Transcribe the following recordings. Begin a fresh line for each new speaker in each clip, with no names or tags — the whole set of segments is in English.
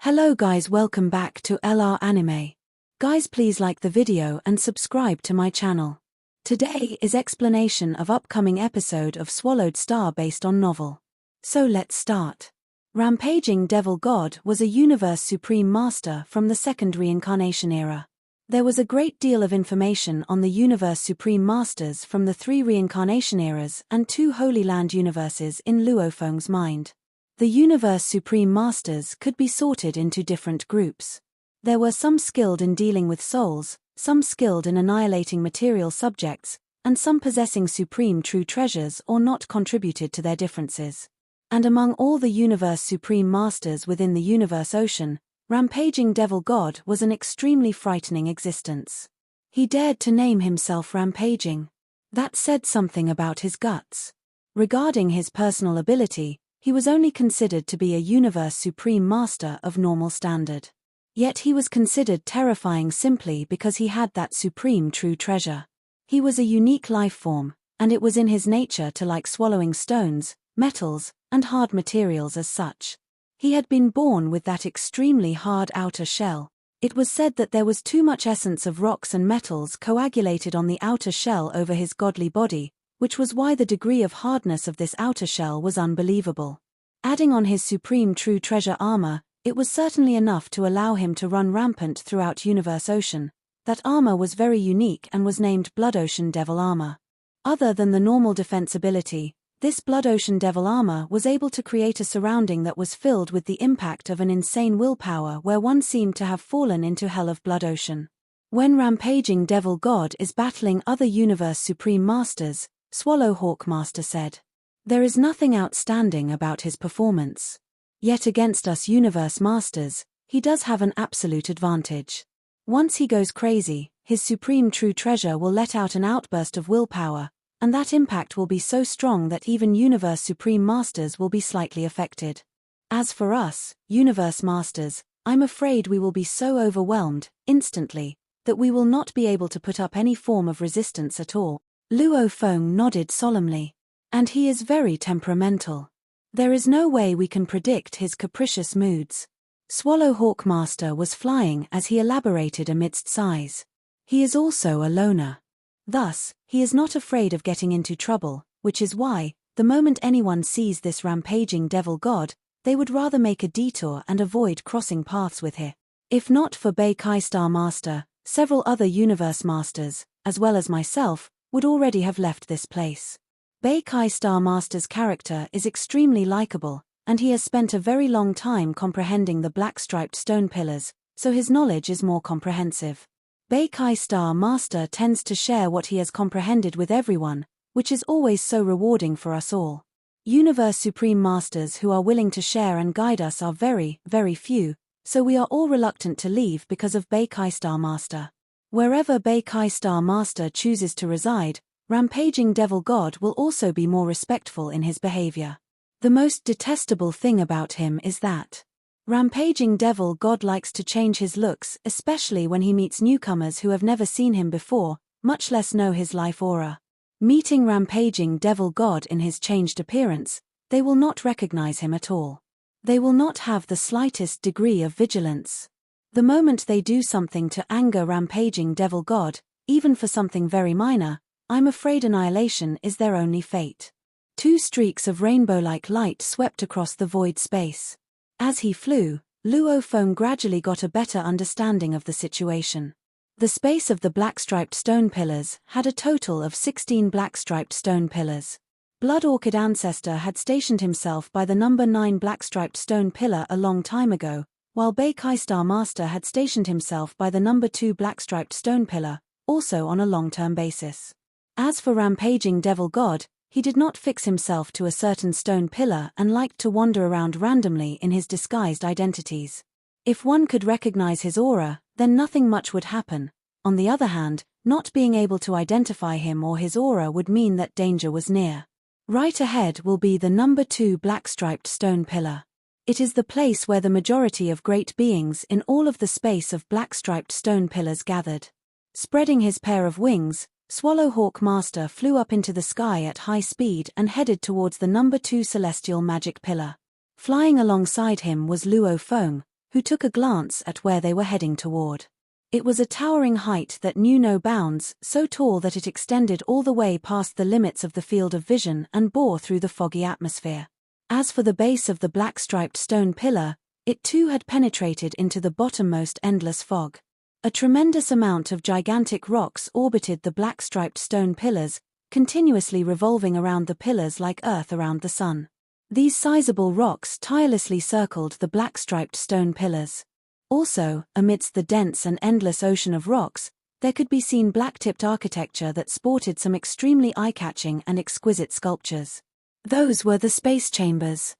Hello guys, welcome back to LR Anime. Guys, please like the video and subscribe to my channel. Today is explanation of upcoming episode of Swallowed Star based on novel. So let's start. Rampaging Devil God was a universe supreme master from the second reincarnation era. There was a great deal of information on the universe supreme masters from the three reincarnation eras and two Holy Land universes in Luo Feng's mind. The universe supreme masters could be sorted into different groups. There were some skilled in dealing with souls, some skilled in annihilating material subjects, and some possessing supreme true treasures or not contributed to their differences. And among all the universe supreme masters within the universe ocean, Rampaging Devil God was an extremely frightening existence. He dared to name himself Rampaging. That said something about his guts. Regarding his personal ability, he was only considered to be a universe supreme master of normal standard. Yet he was considered terrifying simply because he had that supreme true treasure. He was a unique life form, and it was in his nature to like swallowing stones, metals, and hard materials as such. He had been born with that extremely hard outer shell. It was said that there was too much essence of rocks and metals coagulated on the outer shell over his godly body, which was why the degree of hardness of this outer shell was unbelievable. Adding on his supreme true treasure armor, it was certainly enough to allow him to run rampant throughout Universe Ocean. That armor was very unique and was named Blood Ocean Devil Armor. Other than the normal defense ability, this Blood Ocean Devil Armor was able to create a surrounding that was filled with the impact of an insane willpower where one seemed to have fallen into hell of Blood Ocean. When Rampaging Devil God is battling other Universe Supreme Masters, Swallowhawk Master said, "There is nothing outstanding about his performance. Yet against us Universe Masters, he does have an absolute advantage. Once he goes crazy, his supreme true treasure will let out an outburst of willpower, and that impact will be so strong that even Universe Supreme Masters will be slightly affected. As for us, Universe Masters, I'm afraid we will be so overwhelmed, instantly, that we will not be able to put up any form of resistance at all." Luo Feng nodded solemnly. "And he is very temperamental. There is no way we can predict his capricious moods." Swallowhawk Master was flying as he elaborated amidst sighs. He is also a loner. Thus, he is not afraid of getting into trouble, which is why, the moment anyone sees this Rampaging Devil God, they would rather make a detour and avoid crossing paths with him. If not for Bei Kai Star Master, several other Universe Masters, as well as myself, would already have left this place. Bei Kai Star Master's character is extremely likable, and he has spent a very long time comprehending the black-striped stone pillars, so his knowledge is more comprehensive. Bei Kai Star Master tends to share what he has comprehended with everyone, which is always so rewarding for us all. Universe Supreme Masters who are willing to share and guide us are very, very few, so we are all reluctant to leave because of Bei Kai Star Master. Wherever Bei Kai Star Master chooses to reside, Rampaging Devil God will also be more respectful in his behavior. The most detestable thing about him is that Rampaging Devil God likes to change his looks, especially when he meets newcomers who have never seen him before, much less know his life aura. Meeting Rampaging Devil God in his changed appearance, they will not recognize him at all. They will not have the slightest degree of vigilance. The moment they do something to anger Rampaging Devil God, even for something very minor, I'm afraid annihilation is their only fate. Two streaks of rainbow-like light swept across the void space. As he flew, Luo Feng gradually got a better understanding of the situation. The space of the black-striped stone pillars had a total of 16 black-striped stone pillars. Blood Orchid Ancestor had stationed himself by the number 9 black-striped stone pillar a long time ago, while Bei Kai Star Master had stationed himself by the number 2 black-striped stone pillar, also on a long-term basis. As for Rampaging Devil God, he did not fix himself to a certain stone pillar and liked to wander around randomly in his disguised identities. If one could recognize his aura, then nothing much would happen. On the other hand, not being able to identify him or his aura would mean that danger was near. Right ahead will be the number 2 black-striped stone pillar. It is the place where the majority of great beings in all of the space of black-striped stone pillars gathered. Spreading his pair of wings, Swallowhawk Master flew up into the sky at high speed and headed towards the number 2 celestial magic pillar. Flying alongside him was Luo Feng, who took a glance at where they were heading toward. It was a towering height that knew no bounds, so tall that it extended all the way past the limits of the field of vision and bore through the foggy atmosphere. As for the base of the black-striped stone pillar, it too had penetrated into the bottommost endless fog. A tremendous amount of gigantic rocks orbited the black-striped stone pillars, continuously revolving around the pillars like Earth around the sun. These sizable rocks tirelessly circled the black-striped stone pillars. Also, amidst the dense and endless ocean of rocks, there could be seen black-tipped architecture that sported some extremely eye-catching and exquisite sculptures. Those were the space chambers.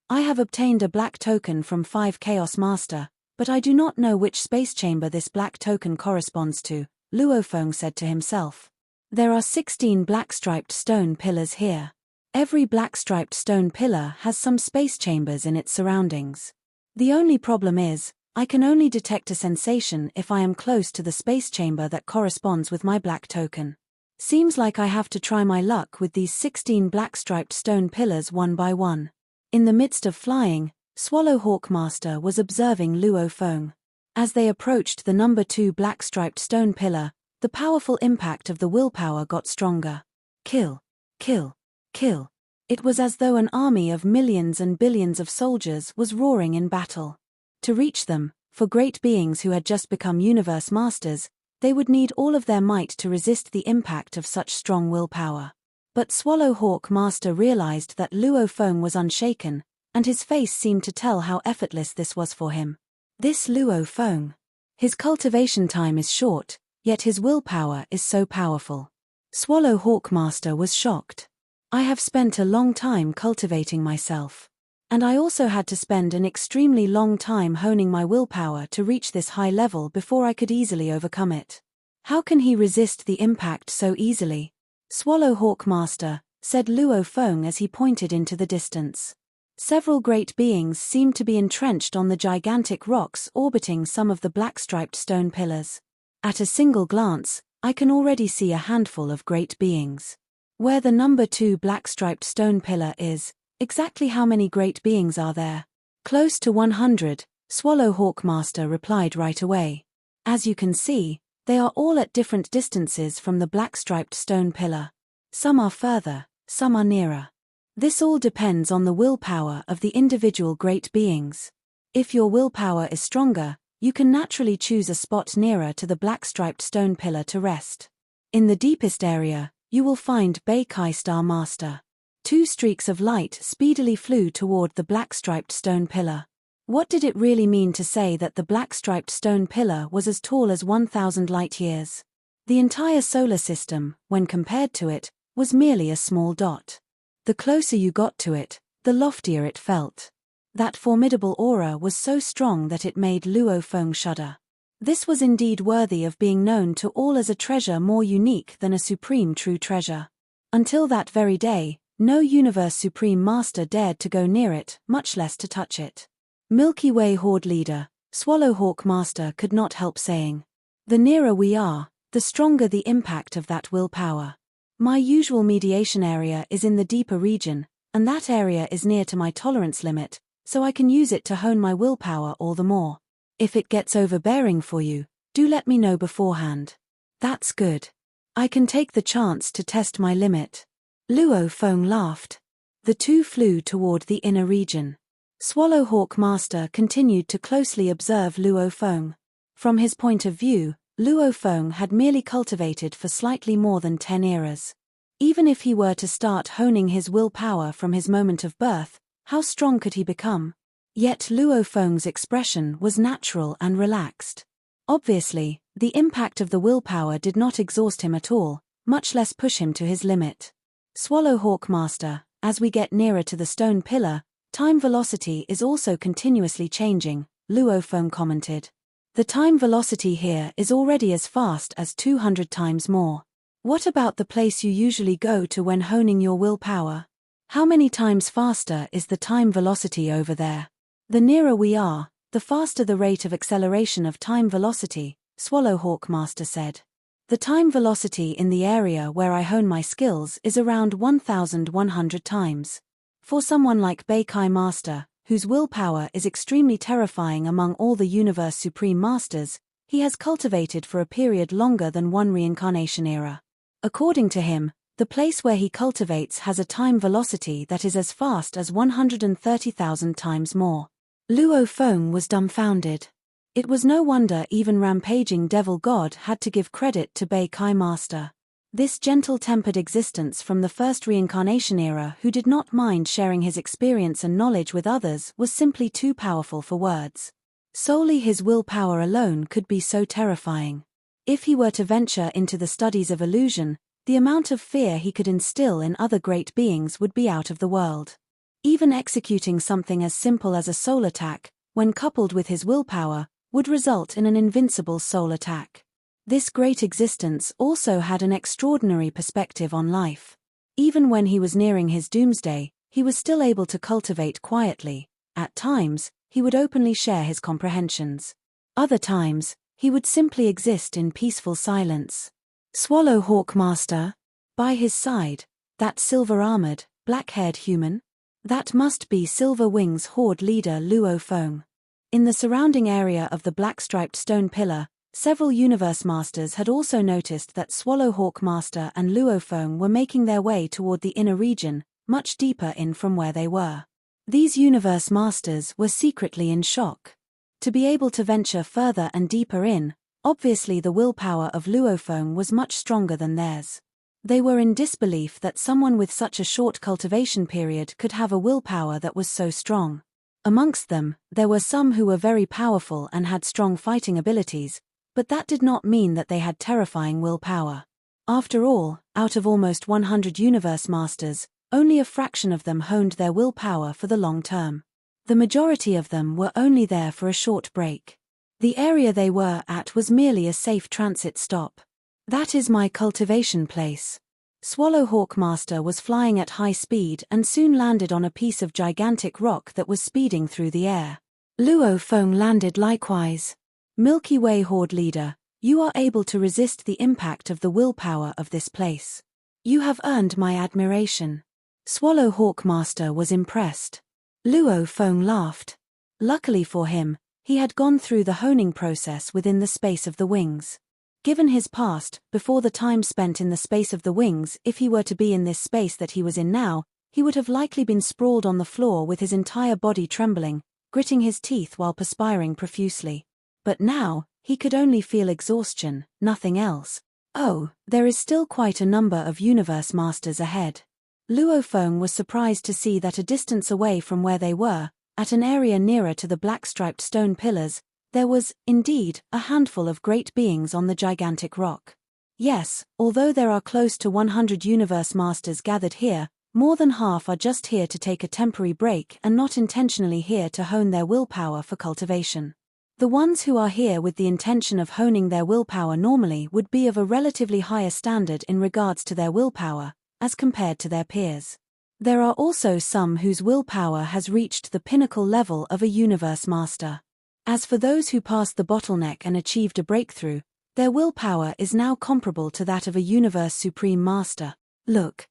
I have obtained a black token from 5 Chaos Master, but I do not know which space chamber this black token corresponds to, Luofeng said to himself. There are 16 black-striped stone pillars here. Every black-striped stone pillar has some space chambers in its surroundings. The only problem is, I can only detect a sensation if I am close to the space chamber that corresponds with my black token. Seems like I have to try my luck with these 16 black-striped stone pillars one by one. In the midst of flying, Swallowhawk Master was observing Luofeng. As they approached the number 2 black-striped stone pillar, the powerful impact of the willpower got stronger. Kill, kill, kill. It was as though an army of millions and billions of soldiers was roaring in battle. To reach them, for great beings who had just become universe masters, they would need all of their might to resist the impact of such strong willpower. But Swallowhawk Master realized that Luofeng was unshaken, and his face seemed to tell how effortless this was for him. This Luofeng. His cultivation time is short, yet his willpower is so powerful. Swallowhawk Master was shocked. I have spent a long time cultivating myself. And I also had to spend an extremely long time honing my willpower to reach this high level before I could easily overcome it. How can he resist the impact so easily? Swallowhawk Master, said Luofeng as he pointed into the distance. Several great beings seemed to be entrenched on the gigantic rocks orbiting some of the black-striped stone pillars. At a single glance, I can already see a handful of great beings. Where the number 2 black-striped stone pillar is, exactly how many great beings are there? Close to 100, Swallowhawk Master replied right away. As you can see, they are all at different distances from the black-striped stone pillar. Some are further, some are nearer. This all depends on the willpower of the individual great beings. If your willpower is stronger, you can naturally choose a spot nearer to the black-striped stone pillar to rest. In the deepest area, you will find Beikai Star Master. 2 streaks of light speedily flew toward the black-striped stone pillar. What did it really mean to say that the black-striped stone pillar was as tall as 1,000 light-years? The entire solar system, when compared to it, was merely a small dot. The closer you got to it, the loftier it felt. That formidable aura was so strong that it made Luofeng shudder. This was indeed worthy of being known to all as a treasure more unique than a supreme true treasure. Until that very day, no Universe Supreme Master dared to go near it, much less to touch it. Milky Way Horde Leader, Swallowhawk Master could not help saying. The nearer we are, the stronger the impact of that willpower. My usual mediation area is in the deeper region, and that area is near to my tolerance limit, so I can use it to hone my willpower all the more. If it gets overbearing for you, do let me know beforehand. That's good. I can take the chance to test my limit. Luofeng laughed. The two flew toward the inner region. Swallowhawk Master continued to closely observe Luofeng. From his point of view, Luofeng had merely cultivated for slightly more than 10 eras. Even if he were to start honing his willpower from his moment of birth, how strong could he become? Yet Luofeng's expression was natural and relaxed. Obviously, the impact of the willpower did not exhaust him at all, much less push him to his limit. Swallowhawk Master, as we get nearer to the stone pillar, time velocity is also continuously changing, Luofeng commented. The time velocity here is already as fast as 200 times more. What about the place you usually go to when honing your willpower? How many times faster is the time velocity over there? The nearer we are, the faster the rate of acceleration of time velocity, Swallowhawk Master said. The time velocity in the area where I hone my skills is around 1,100 times. For someone like Beikai Master, whose willpower is extremely terrifying among all the Universe Supreme Masters, he has cultivated for a period longer than one reincarnation era. According to him, the place where he cultivates has a time velocity that is as fast as 130,000 times more. Luo Feng was dumbfounded. It was no wonder even rampaging devil god had to give credit to Bei Kai Master. This gentle-tempered existence from the first reincarnation era who did not mind sharing his experience and knowledge with others was simply too powerful for words. Solely his willpower alone could be so terrifying. If he were to venture into the studies of illusion, the amount of fear he could instill in other great beings would be out of the world. Even executing something as simple as a soul attack, when coupled with his willpower, would result in an invincible soul attack. This great existence also had an extraordinary perspective on life. Even when he was nearing his doomsday, he was still able to cultivate quietly. At times, he would openly share his comprehensions. Other times, he would simply exist in peaceful silence. Swallow Hawk Master? By his side, that silver-armored, black-haired human? That must be Silver Wings Horde leader Luo Feng. In the surrounding area of the black-striped stone pillar, several Universe Masters had also noticed that Swallow Hawk Master and Luo Feng were making their way toward the inner region, much deeper in from where they were. These Universe Masters were secretly in shock. To be able to venture further and deeper in, obviously the willpower of Luo Feng was much stronger than theirs. They were in disbelief that someone with such a short cultivation period could have a willpower that was so strong. Amongst them, there were some who were very powerful and had strong fighting abilities, but that did not mean that they had terrifying willpower. After all, out of almost 100 Universe Masters, only a fraction of them honed their willpower for the long term. The majority of them were only there for a short break. The area they were at was merely a safe transit stop. That is my cultivation place. Swallow Hawk Master was flying at high speed and soon landed on a piece of gigantic rock that was speeding through the air. Luo Feng landed likewise. Milky Way Horde leader, you are able to resist the impact of the willpower of this place. You have earned my admiration. Swallow Hawk Master was impressed. Luo Feng laughed. Luckily for him, he had gone through the honing process within the space of the wings. Given his past, before the time spent in the space of the wings, if he were to be in this space that he was in now, he would have likely been sprawled on the floor with his entire body trembling, gritting his teeth while perspiring profusely. But now, he could only feel exhaustion, nothing else. Oh, there is still quite a number of Universe Masters ahead. Luo Feng was surprised to see that a distance away from where they were, at an area nearer to the black-striped stone pillars, there was, indeed, a handful of great beings on the gigantic rock. Yes, although there are close to 100 Universe Masters gathered here, more than half are just here to take a temporary break and not intentionally here to hone their willpower for cultivation. The ones who are here with the intention of honing their willpower normally would be of a relatively higher standard in regards to their willpower, as compared to their peers. There are also some whose willpower has reached the pinnacle level of a Universe Master. As for those who passed the bottleneck and achieved a breakthrough, their willpower is now comparable to that of a Universe Supreme Master. Look.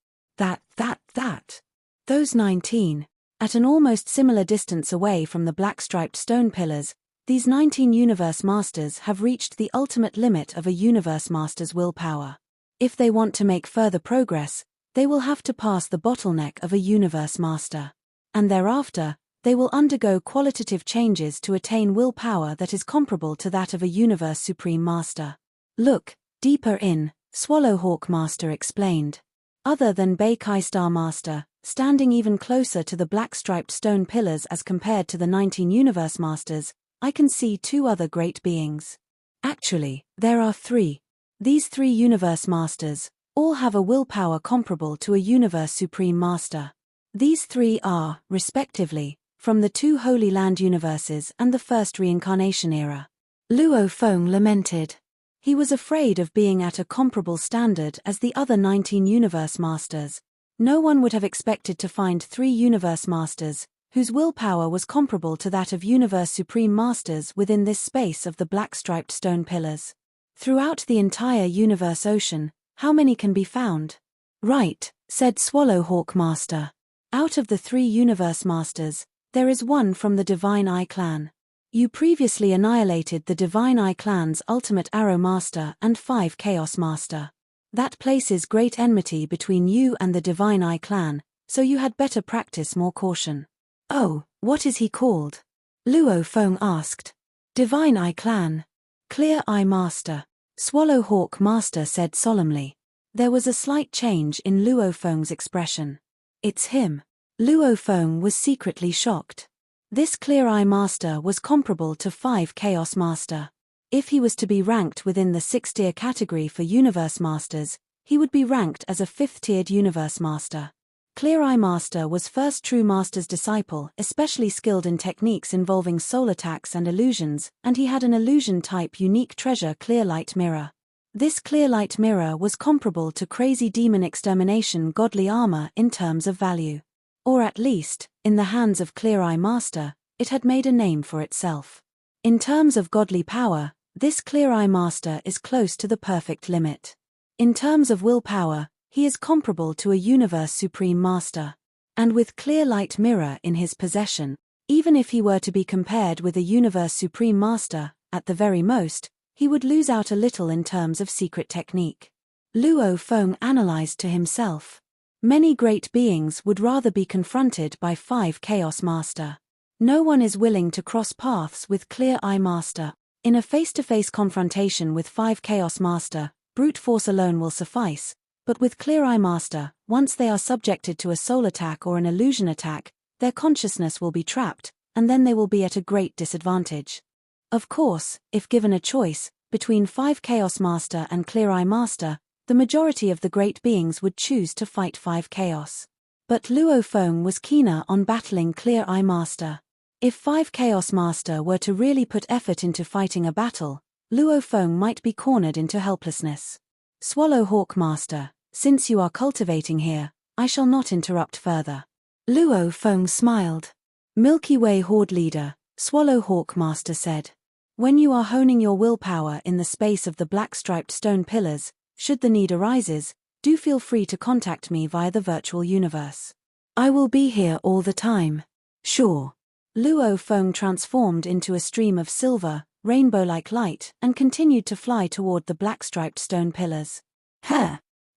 Those 19. At an almost similar distance away from the black-striped stone pillars, these 19 Universe Masters have reached the ultimate limit of a Universe Master's willpower. If they want to make further progress, they will have to pass the bottleneck of a Universe Master. And thereafter, they will undergo qualitative changes to attain willpower that is comparable to that of a Universe Supreme Master. Look, deeper in, Swallow Hawk Master explained. Other than Bei Kai Star Master, standing even closer to the black-striped stone pillars as compared to the 19 Universe Masters, I can see two other great beings. Actually, there are three. These three Universe Masters all have a willpower comparable to a Universe Supreme Master. These three are, respectively, from the two Holy Land universes and the first reincarnation era. Luo Feng lamented. He was afraid of being at a comparable standard as the other 19 Universe Masters. No one would have expected to find three Universe Masters whose willpower was comparable to that of Universe Supreme Masters within this space of the black-striped stone pillars. Throughout the entire Universe Ocean, how many can be found? Right, said Swallow Hawk Master. Out of the three Universe Masters, There is one from the Divine Eye clan. You previously annihilated the Divine Eye clan's ultimate Arrow Master and 5 Chaos Master. That places great enmity between you and the Divine Eye clan, so you had better practice more caution. Oh, what is he called? Luo Feng asked. Divine Eye clan. Clear Eye Master. Swallow Hawk Master said solemnly. There was a slight change in Luo Feng's expression. It's him. Luo Feng was secretly shocked. This Clear Eye Master was comparable to 5 Chaos Master. If he was to be ranked within the 6-tier category for Universe Masters, he would be ranked as a 5th-tiered Universe Master. Clear Eye Master was first true Master's disciple, especially skilled in techniques involving soul attacks and illusions, and he had an illusion-type unique treasure Clear Light Mirror. This Clear Light Mirror was comparable to Crazy Demon Extermination Godly Armor in terms of value. Or at least, in the hands of Clear Eye Master, it had made a name for itself. In terms of godly power, this Clear Eye Master is close to the perfect limit. In terms of willpower, he is comparable to a Universe Supreme Master. And with Clear Light Mirror in his possession, even if he were to be compared with a Universe Supreme Master, at the very most, he would lose out a little in terms of secret technique. Luo Feng analyzed to himself. Many great beings would rather be confronted by 5 Chaos Master. No one is willing to cross paths with Clear Eye Master. In a face-to-face confrontation with 5 Chaos Master, brute force alone will suffice, but with Clear Eye Master, once they are subjected to a soul attack or an illusion attack, their consciousness will be trapped, and then they will be at a great disadvantage. Of course, if given a choice, between 5 Chaos Master and Clear Eye Master, the majority of the great beings would choose to fight 5 Chaos. But Luo Feng was keener on battling Clear Eye Master. If 5 Chaos Master were to really put effort into fighting a battle, Luo Feng might be cornered into helplessness. Swallow Hawk Master, since you are cultivating here, I shall not interrupt further. Luo Feng smiled. Milky Way Horde Leader, Swallow Hawk Master said. When you are honing your willpower in the space of the black-striped stone pillars, should the need arises, do feel free to contact me via the virtual universe. I will be here all the time. Sure. Luo Feng transformed into a stream of silver, rainbow-like light and continued to fly toward the black-striped stone pillars.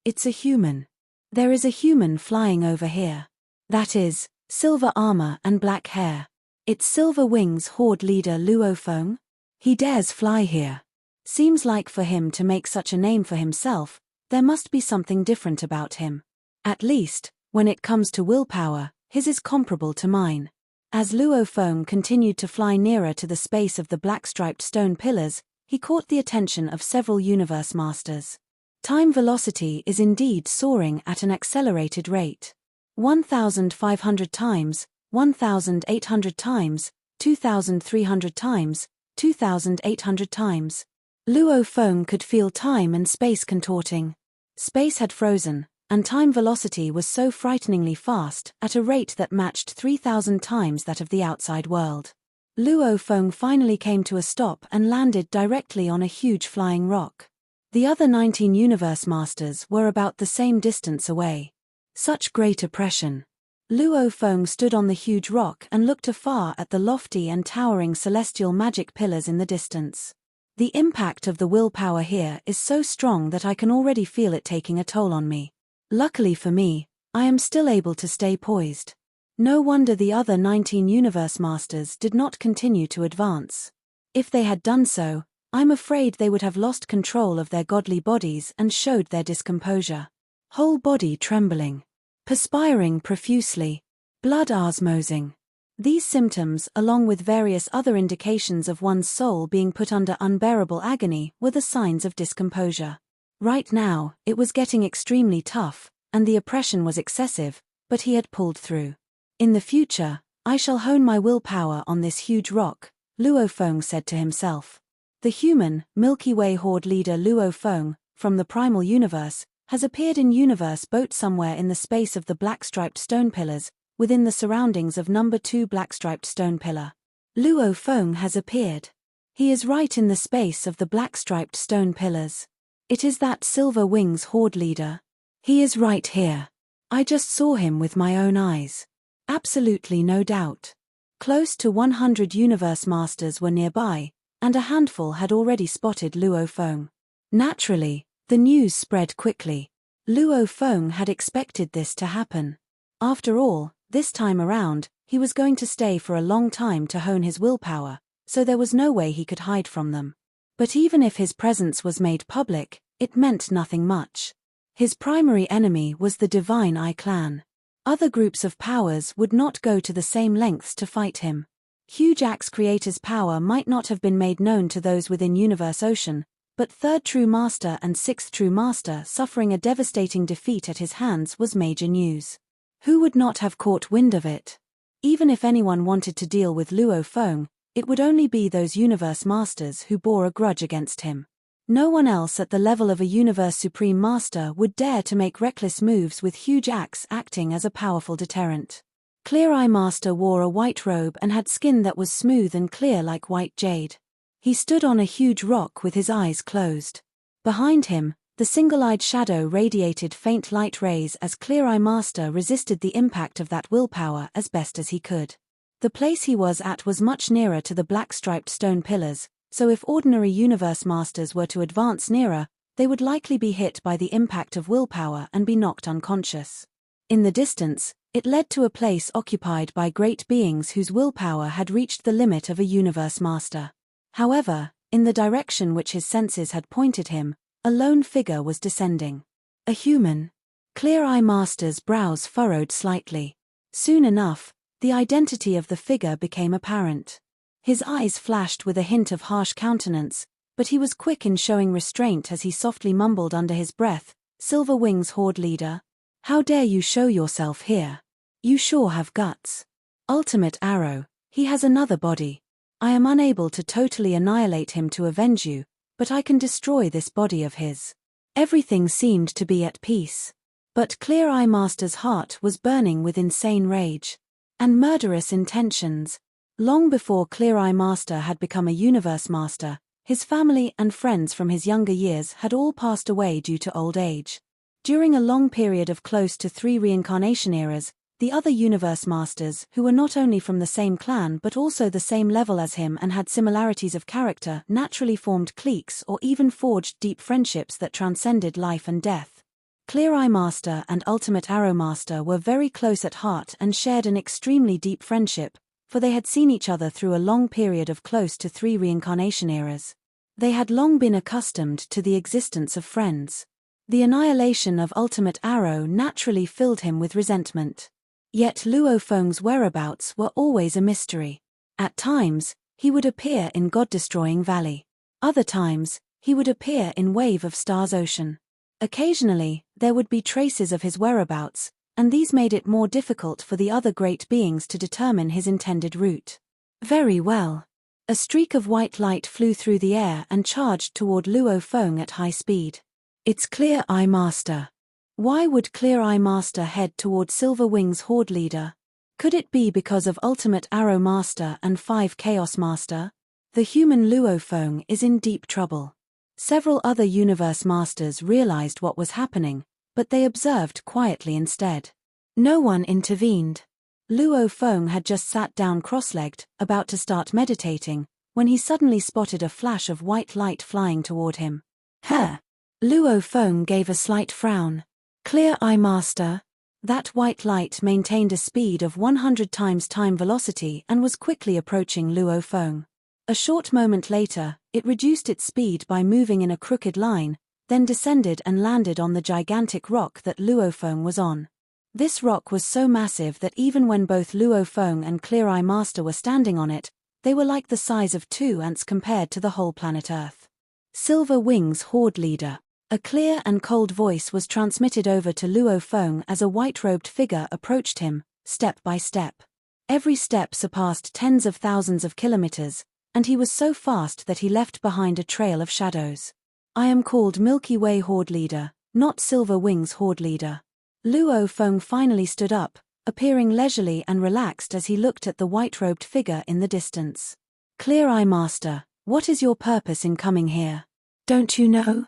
It's a human. There is a human flying over here. That is, silver armor and black hair. It's Silver Wings Horde Leader Luo Feng. He dares fly here. Seems like for him to make such a name for himself, there must be something different about him. At least, when it comes to willpower, his is comparable to mine. As Luo Feng continued to fly nearer to the space of the black-striped stone pillars, he caught the attention of several Universe Masters. Time velocity is indeed soaring at an accelerated rate. 1,500 times, 1,800 times, 2,300 times, 2,800 times. Luo Feng could feel time and space contorting. Space had frozen, and time velocity was so frighteningly fast, at a rate that matched 3,000 times that of the outside world. Luo Feng finally came to a stop and landed directly on a huge flying rock. The other 19 Universe Masters were about the same distance away. Such great oppression. Luo Feng stood on the huge rock and looked afar at the lofty and towering celestial magic pillars in the distance. The impact of the willpower here is so strong that I can already feel it taking a toll on me. Luckily for me, I am still able to stay poised. No wonder the other 19 Universe Masters did not continue to advance. If they had done so, I'm afraid they would have lost control of their godly bodies and showed their discomposure. Whole body trembling. Perspiring profusely. Blood osmosing. These symptoms, along with various other indications of one's soul being put under unbearable agony, were the signs of discomposure. Right now, it was getting extremely tough, and the oppression was excessive, but he had pulled through. In the future, I shall hone my willpower on this huge rock, Luo Feng said to himself. The human, Milky Way Horde Leader Luo Feng, from the Primal Universe, has appeared in Universe Boat somewhere in the space of the black-striped stone pillars, within the surroundings of number 2 black-striped stone pillar. Luo Feng has appeared. He is right in the space of the black-striped stone pillars. It is that Silver Wings Horde Leader. He is right here. I just saw him with my own eyes. Absolutely no doubt. Close to 100 Universe Masters were nearby, and a handful had already spotted Luo Feng. Naturally, the news spread quickly. Luo Feng had expected this to happen. After all, this time around, he was going to stay for a long time to hone his willpower, so there was no way he could hide from them. But even if his presence was made public, it meant nothing much. His primary enemy was the Divine Eye clan. Other groups of powers would not go to the same lengths to fight him. Huge Axe Creator's power might not have been made known to those within Universe Ocean, but Third True Master and Sixth True Master suffering a devastating defeat at his hands was major news. Who would not have caught wind of it? Even if anyone wanted to deal with Luo Feng, it would only be those Universe Masters who bore a grudge against him. No one else at the level of a Universe Supreme Master would dare to make reckless moves with Huge Axe acting as a powerful deterrent. Clear Eye Master wore a white robe and had skin that was smooth and clear like white jade. He stood on a huge rock with his eyes closed. Behind him, the single-eyed shadow radiated faint light rays as Clear Eye Master resisted the impact of that willpower as best as he could. The place he was at was much nearer to the black-striped stone pillars, so if ordinary Universe Masters were to advance nearer, they would likely be hit by the impact of willpower and be knocked unconscious. In the distance, it led to a place occupied by great beings whose willpower had reached the limit of a Universe Master. However, in the direction which his senses had pointed him, a lone figure was descending. A human. Clear Eye Master's brows furrowed slightly. Soon enough, the identity of the figure became apparent. His eyes flashed with a hint of harsh countenance, but he was quick in showing restraint as he softly mumbled under his breath, "Silver Wings Horde Leader? How dare you show yourself here? You sure have guts. Ultimate Arrow, he has another body. I am unable to totally annihilate him to avenge you, but I can destroy this body of his." Everything seemed to be at peace. But Clear Eye Master's heart was burning with insane rage and murderous intentions. Long before Clear Eye Master had become a Universe Master, his family and friends from his younger years had all passed away due to old age. During a long period of close to 3 reincarnation eras, the other Universe Masters, who were not only from the same clan but also the same level as him and had similarities of character, naturally formed cliques or even forged deep friendships that transcended life and death. Clear Eye Master and Ultimate Arrow Master were very close at heart and shared an extremely deep friendship, for they had seen each other through a long period of close to 3 reincarnation eras. They had long been accustomed to the existence of friends. The annihilation of Ultimate Arrow naturally filled him with resentment. Yet Luo Feng's whereabouts were always a mystery. At times, he would appear in God-destroying Valley. Other times, he would appear in Wave of Stars Ocean. Occasionally, there would be traces of his whereabouts, and these made it more difficult for the other great beings to determine his intended route. Very well. A streak of white light flew through the air and charged toward Luo Feng at high speed. It's Clear Eye Master. Why would Clear Eye Master head toward Silver Wings Horde Leader? Could it be because of Ultimate Arrow Master and 5 Chaos Master? The human Luo Feng is in deep trouble. Several other Universe Masters realized what was happening, but they observed quietly instead. No one intervened. Luo Feng had just sat down cross-legged, about to start meditating, when he suddenly spotted a flash of white light flying toward him. Huh! Luo Feng gave a slight frown. Clear Eye Master. That white light maintained a speed of 100 times time velocity and was quickly approaching Luo Feng. A short moment later, it reduced its speed by moving in a crooked line, then descended and landed on the gigantic rock that Luo Feng was on. This rock was so massive that even when both Luo Feng and Clear Eye Master were standing on it, they were like the size of 2 ants compared to the whole planet Earth. Silver Wings Horde Leader. A clear and cold voice was transmitted over to Luo Feng as a white-robed figure approached him, step by step. Every step surpassed tens of thousands of kilometers, and he was so fast that he left behind a trail of shadows. I am called Milky Way Horde Leader, not Silver Wings Horde Leader. Luo Feng finally stood up, appearing leisurely and relaxed as he looked at the white-robed figure in the distance. Clear Eye Master, what is your purpose in coming here? Don't you know?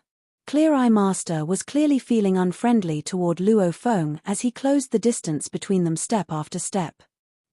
Clear Eye Master was clearly feeling unfriendly toward Luo Feng as he closed the distance between them step after step.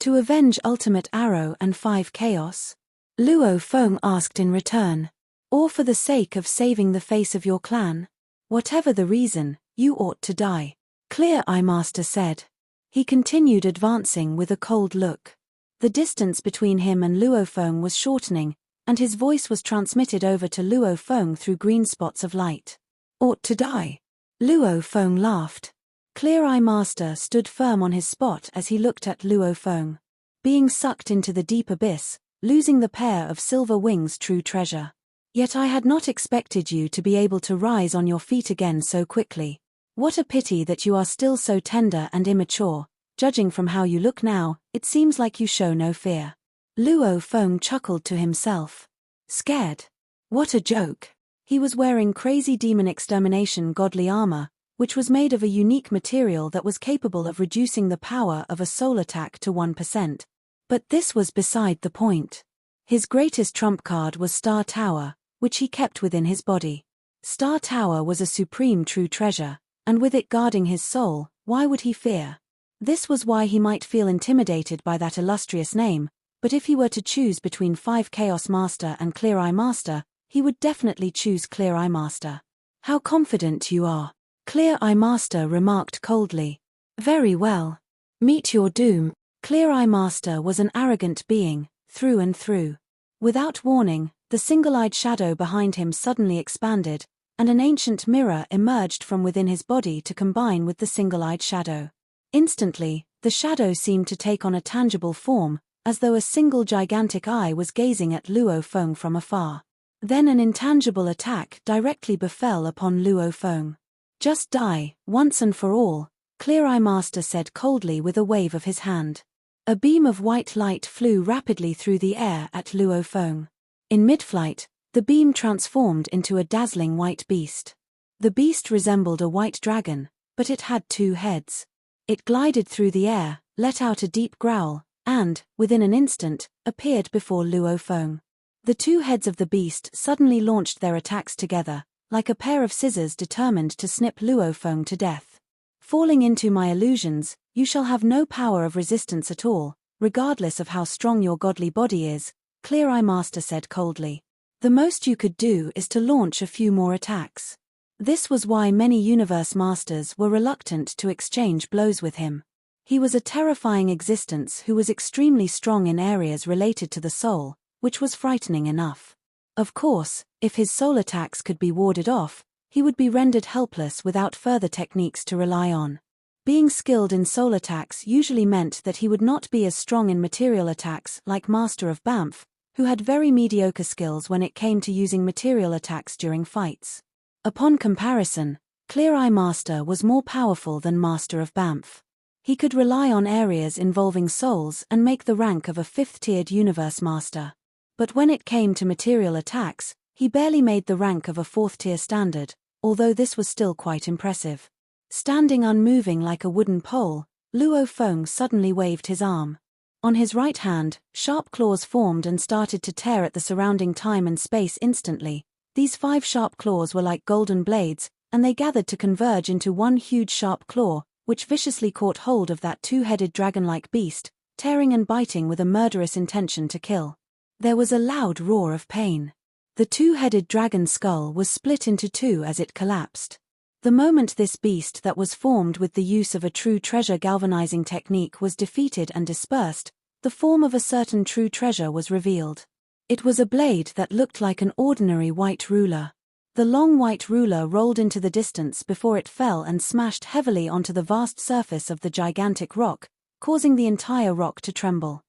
To avenge Ultimate Arrow and 5 Chaos? Luo Feng asked in return. Or for the sake of saving the face of your clan? Whatever the reason, you ought to die. Clear Eye Master said. He continued advancing with a cold look. The distance between him and Luo Feng was shortening, and his voice was transmitted over to Luo Feng through green spots of light. Ought to die? Luo Feng laughed. Clear Eye Master stood firm on his spot as he looked at Luo Feng. Being sucked into the deep abyss, losing the pair of silver wings, true treasure. Yet I had not expected you to be able to rise on your feet again so quickly. What a pity that you are still so tender and immature. Judging from how you look now, it seems like you show no fear. Luo Feng chuckled to himself. Scared? What a joke. He was wearing crazy demon extermination godly armor, which was made of a unique material that was capable of reducing the power of a soul attack to 1%. But this was beside the point. His greatest trump card was Star Tower, which he kept within his body. Star Tower was a supreme true treasure, and with it guarding his soul, why would he fear? This was why he might feel intimidated by that illustrious name, but if he were to choose between 5 Chaos Master and Clear Eye Master, he would definitely choose Clear Eye Master. How confident you are. Clear Eye Master remarked coldly. Very well. Meet your doom. Clear Eye Master was an arrogant being, through and through. Without warning, the single-eyed shadow behind him suddenly expanded, and an ancient mirror emerged from within his body to combine with the single-eyed shadow. Instantly, the shadow seemed to take on a tangible form, as though a single gigantic eye was gazing at Luo Feng from afar. Then an intangible attack directly befell upon Luo Feng. Just die, once and for all, Clear Eye Master said coldly with a wave of his hand. A beam of white light flew rapidly through the air at Luo Feng. In mid-flight, the beam transformed into a dazzling white beast. The beast resembled a white dragon, but it had 2 heads. It glided through the air, let out a deep growl, and, within an instant, appeared before Luo Feng. The 2 heads of the beast suddenly launched their attacks together, like a pair of scissors determined to snip Luo Feng to death. Falling into my illusions, you shall have no power of resistance at all, regardless of how strong your godly body is, Clear Eye Master said coldly. The most you could do is to launch a few more attacks. This was why many Universe Masters were reluctant to exchange blows with him. He was a terrifying existence who was extremely strong in areas related to the soul, which was frightening enough. Of course, if his soul attacks could be warded off, he would be rendered helpless without further techniques to rely on. Being skilled in soul attacks usually meant that he would not be as strong in material attacks like Master of Banff, who had very mediocre skills when it came to using material attacks during fights. Upon comparison, Clear Eye Master was more powerful than Master of Banff. He could rely on areas involving souls and make the rank of a 5th-tiered Universe Master. But when it came to material attacks, he barely made the rank of a 4th-tier standard, although this was still quite impressive. Standing unmoving like a wooden pole, Luo Feng suddenly waved his arm. On his right hand, sharp claws formed and started to tear at the surrounding time and space instantly. These 5 sharp claws were like golden blades, and they gathered to converge into one huge sharp claw, which viciously caught hold of that 2-headed dragon-like beast, tearing and biting with a murderous intention to kill. There was a loud roar of pain. The 2-headed dragon skull was split into 2 as it collapsed. The moment this beast that was formed with the use of a true treasure galvanizing technique was defeated and dispersed, the form of a certain true treasure was revealed. It was a blade that looked like an ordinary white ruler. The long white ruler rolled into the distance before it fell and smashed heavily onto the vast surface of the gigantic rock, causing the entire rock to tremble.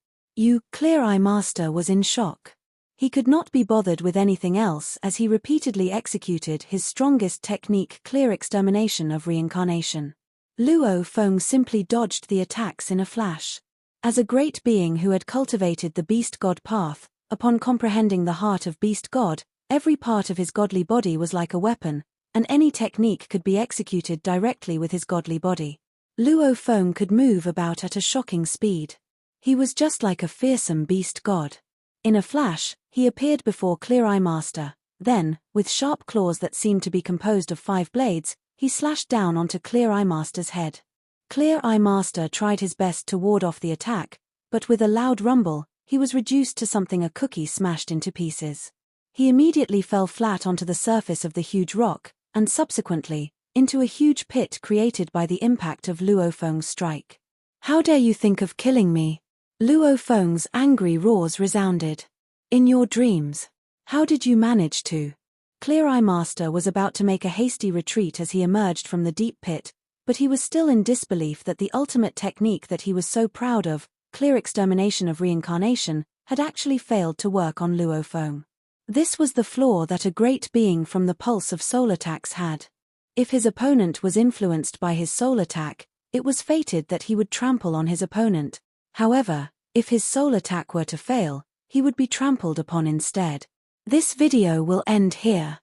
Clear Eye Master was in shock. He could not be bothered with anything else as he repeatedly executed his strongest technique, clear extermination of reincarnation. Luo Feng simply dodged the attacks in a flash. As a great being who had cultivated the Beast God path, upon comprehending the heart of Beast God, every part of his godly body was like a weapon, and any technique could be executed directly with his godly body. Luo Feng could move about at a shocking speed. He was just like a fearsome beast god. In a flash, he appeared before Clear Eye Master. Then, with sharp claws that seemed to be composed of 5 blades, he slashed down onto Clear Eye Master's head. Clear Eye Master tried his best to ward off the attack, but with a loud rumble, he was reduced to something a cookie smashed into pieces. He immediately fell flat onto the surface of the huge rock, and subsequently, into a huge pit created by the impact of Luo Feng's strike. "How dare you think of killing me?" Luo Feng's angry roars resounded. "In your dreams. How did you manage to?" Clear Eye Master was about to make a hasty retreat as he emerged from the deep pit, but he was still in disbelief that the ultimate technique that he was so proud of, clear extermination of reincarnation, had actually failed to work on Luo Feng. This was the flaw that a great being from the pulse of soul attacks had. If his opponent was influenced by his soul attack, it was fated that he would trample on his opponent. However, if his soul attack were to fail, he would be trampled upon instead. This video will end here.